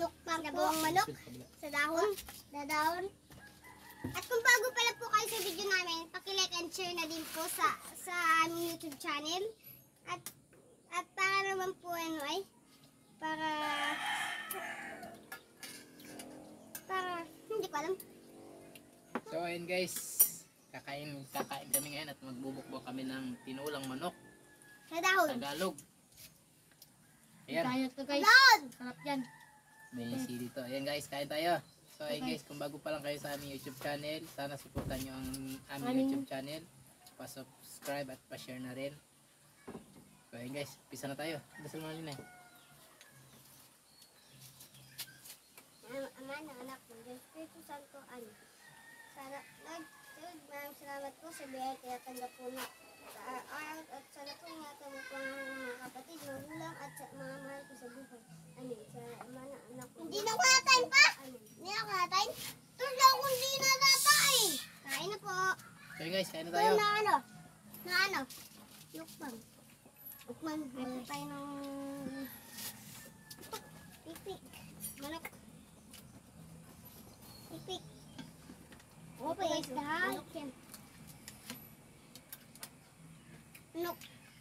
mukbang po ang manok sa dahon. At kung bago pala po kayo sa video namin, paki-like and share na din po sa aming YouTube channel. At para naman po para hindi ko alam. So ayun guys, kakain kami ngayon at magbubukbok kami ng tinulang manok Sa dahon. Tagalog. Ayan, Tayo to guys. Dahon! Sarap yan. may si dito. Ayan guys, kain tayo. So ayun guys, kung bago pa lang kayo sa aming YouTube channel, sana supportan nyo ang aming YouTube channel. Pa-subscribe at pa-share na rin. So ayun guys, pisa na tayo. Dasal mo na Ama ng anak mo, Diyos Espiritu Santo, sana, Lord, maraming salamat po sa biyaya kaya tanggap po na sa araw at sana po ingatan mo po ang mga kapatid, magulang at sa mga mahal ko sa buhay. Amen. Sa ama ng anak mo. Hindi na kakatain pa? Hindi na kakatain? Tulad ako hindi na kakatain. Kain na po. So ayun guys, kain na tayo. Na ano? Yukbang. Yukbang. Meron tayo ng pipik. Manok. Pipik. Okay, guys, manok yan.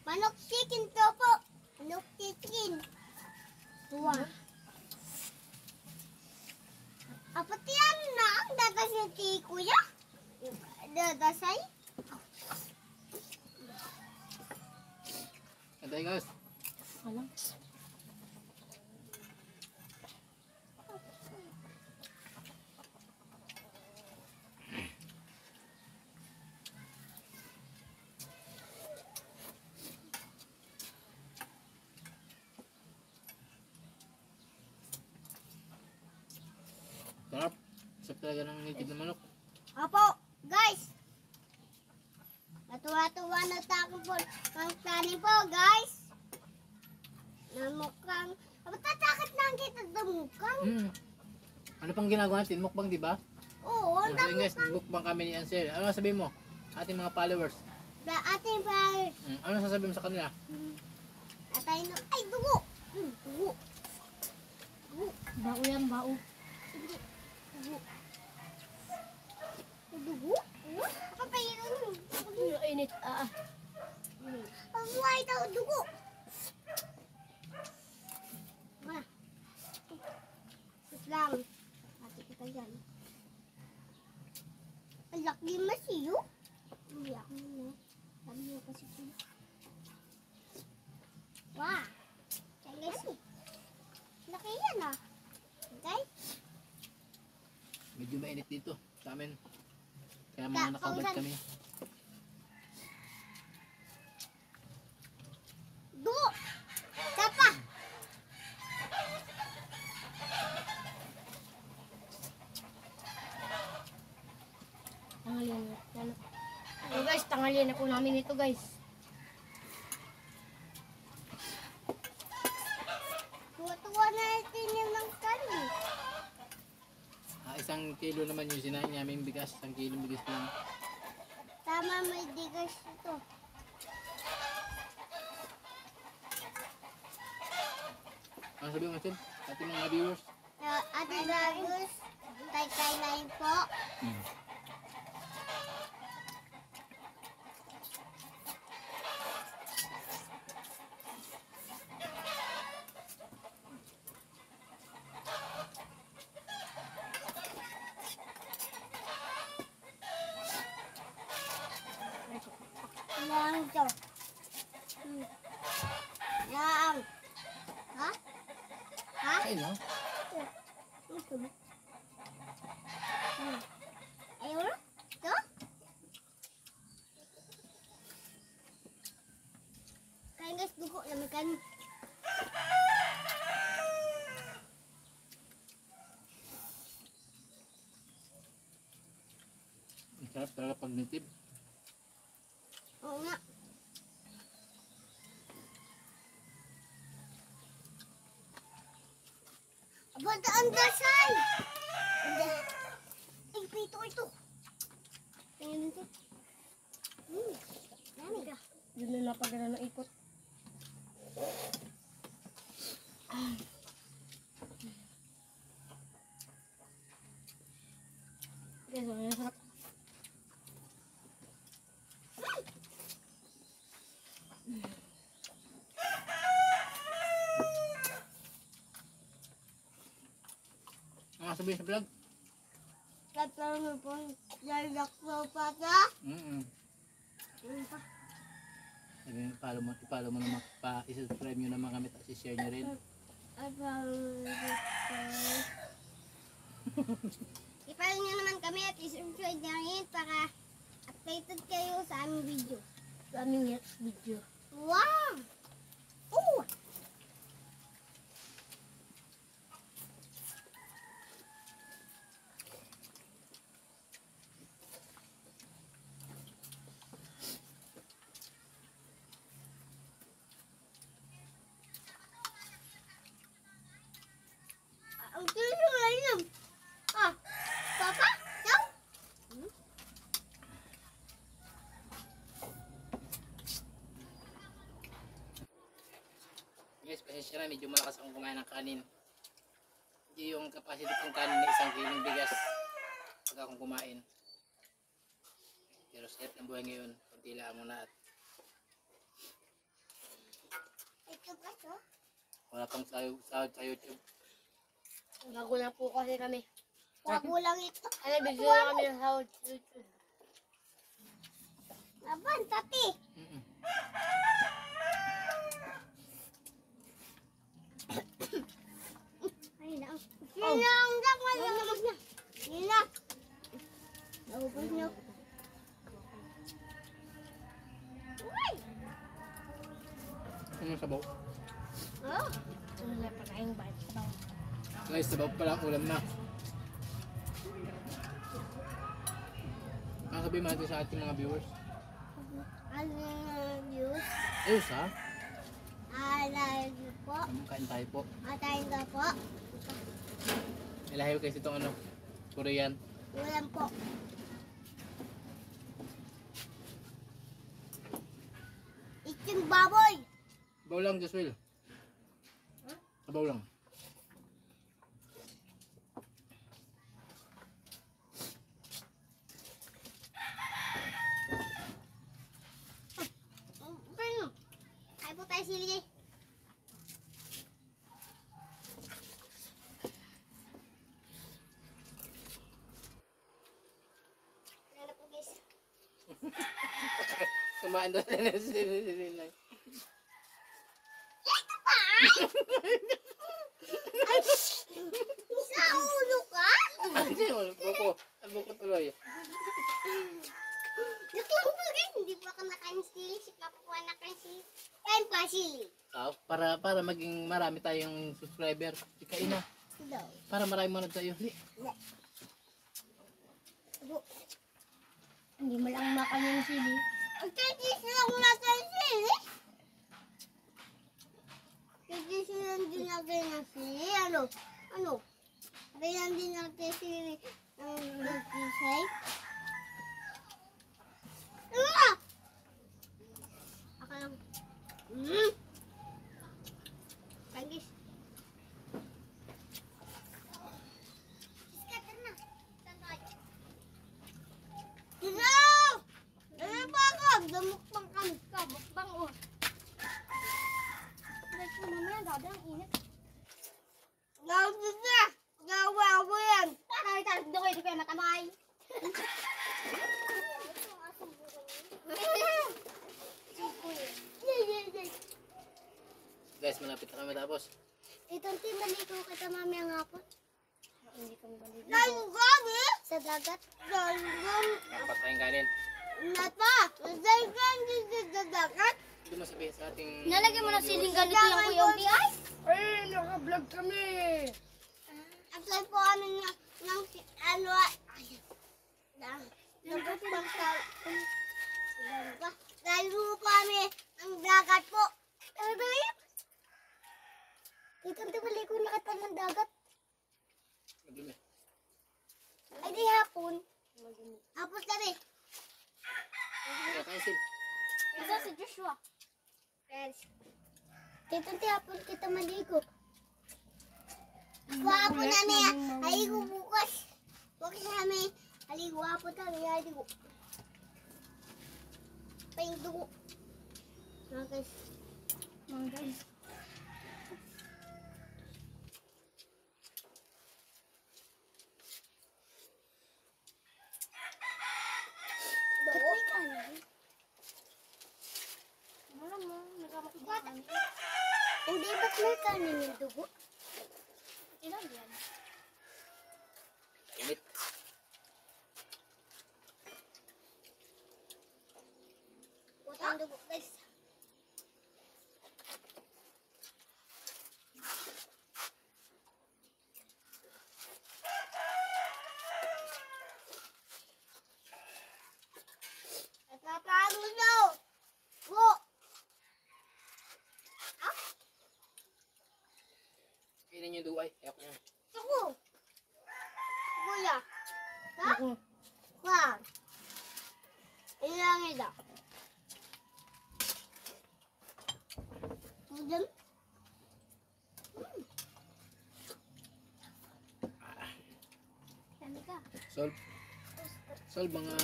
Manok chicken to po. Manok chicken. Tuwa. Apat yan na ang dadas yung kuya. Dadasay. Kain tayo guys. Alam. Sarap. Sarap talaga ng native na manok. Opo, guys. Natuwa-tuwa na tayo po. Ang tani po, guys. Namukhang. Tatakit na ang kita sa mukhang. Ano pang ginagawa natin? Mukbang, di ba? Oo, ang So yun guys, mukbang kami ni Ansel. Ano sabihin mo? Ating mga followers. ating pa. Ano sasabihin mo sa kanila? Atay na. Ay, dugo. Dugo. Bao yan, bao. Dugo. Dugo? Kapayron. Init. Ang buhay daw, dugo. Lang. Mati kita dyan. Ang laki masiyo. Hindi ako na. Sabi niyo kasi ito. Wow. Kaya guys. Laki yan Okay? Medyo mainit dito sa amin. Kaya mga nakabad kami. Dugo. Tapa. Tanghalian na. So guys, tanghalian na po namin ito guys. Tuwa-tuwa na natin yung ng kani. 1 kilo naman yung sinahin niya. May bigas. 1 kilo bigas lang. Tama, may digas ito. Ano sabihin mo Ansel? Ating mga viewers. Ating vloggers, kay Lain po. Yang ito. Yang. Ha? Ha? Kain lang. Ayaw na? Ito? Kain guys, dugo naman kan. Ang sarap talaga pag native. Oo nga. Abad ang dasal! Ay, pito ito. Tingnan nito. Dami ka. Yun na napagana ng ikot. sabihin sa vlog? Tatlo po. Lalak po pa ka. Ano pa? Sabihin, ipalo mo naman, i-subscribe nyo naman kami, tapos i-share nyo rin. I-follow nyo naman kami at i-subscribe nyo rin para updated kayo sa aming video. Sa aming next video. Wow! Oh! Ang tuloy na yun. Ah, Papa? Yan? Guys, pasensya na, medyo malakas akong kumain ng kanin. Hindi yung capacity kong kanin na 1 kilong bigas pag akong kumain. Pero sa hirap ng buhay ngayon, kunti lang muna at Ito ba ito? wala pang sahod sa YouTube. Bago na po kasi kami. Bago lang ito. Ano, bigyan na kami ng sahod sa YouTube. Laban, tati. Ay, na. Yun lang, wala naman na. Yun lang. Naubos niyo. Uy! Ano sabaw? Oh, Ano na pakain ba? Sabaw. Guys, sabaw pala ang ulam na. Ano sabihin natin sa ating mga viewers? ano news? Ayos ha? Alay po. Kain tayo po. Atayin ka po. Ilahiw kasi itong ano, Korean. Ulam po. Itim baboy. Sabaw lang, Joshua. Sabaw lang. Ano? Ay po tayo sili. Ano po guys? Kumain doon na sila. Sa ulo ka? Hindi mo, buko tuloy. Naklang po guys, hindi po ako nakain sili. Si Papa po nakain sili. Kain pa sili. Para maging marami tayong subscriber. Ikain na. Daw. Para marami manood sa'yo. Hindi mo lang makain ng sili. Ang titis lang nakain sili. Titis lang din natin ng sili. Ano? Kailan din natin sili ng natisay. Ano? Ako lang. Pagis. Iskatan na. Saan tayo? Dino! Ano ba ako? Damukbang kami. Mukbang oh. Guys, mamaya dada ang init. Gawin na! Gawa mo yan! Para ito, hindi ko ito kayo matamay. Guys, malapit na kami tapos. Itong tinaligo kita mamaya nga po. Hindi kami balik. Lalugong eh! Sa dagat. Lalugong. Dapat tayong kanin. Nata! Lalugong din sa dagat. Hindi mo sabihin sa ating... Nalagyan mo na siling ganito lang Kuya Umpi ay? Ay, naka-vlog kami! Apply po kami ng ano ay. Dagat sa... Lalo po kami ang dagat po. Ano ba yun? Dito balik ko nakita ng dagat. Madumi. Ay di hapon. Hapon kami. Kaya cancel. Isa si Joshua. Friends. Dito hapon kita maligo. Hapon namin haligo bukas. Bukas namin haligo hapon namin haligo. Paing dugo. Okay. Mga guys. ba't may kanin yung dugo? Ilan yan? Init. Puta ang dugo, guys. Nagkakaano daw. Wo. Kainin yung duway. Ayok niya. Ako. Kuya. Ha? Ako. Wag. Ilang ida. Udam. Dami ka. Solve. Solve mga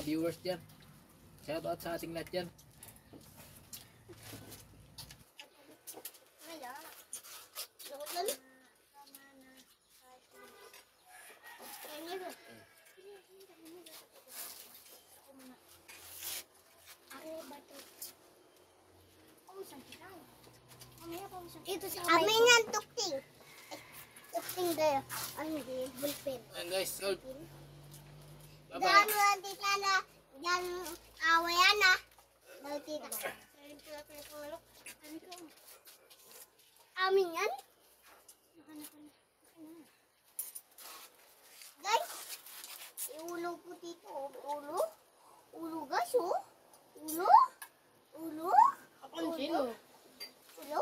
viewers dyan. Shout out sa ating lahat dyan. Wala. Udam. Ini ba? Ako ba ito? Ito sa kamay. Amin yan, tukting. Tukting tayo. Ay, hindi. Bullpen. Ayan guys, solve. Bye-bye. Dami lang tita na. Diyan awayan na. Dami tita. Amin yan? Guys, iulo po dito. Ulo. Ulo guys, oh. Ulo. Ulo. Ako ang sino? Ulo.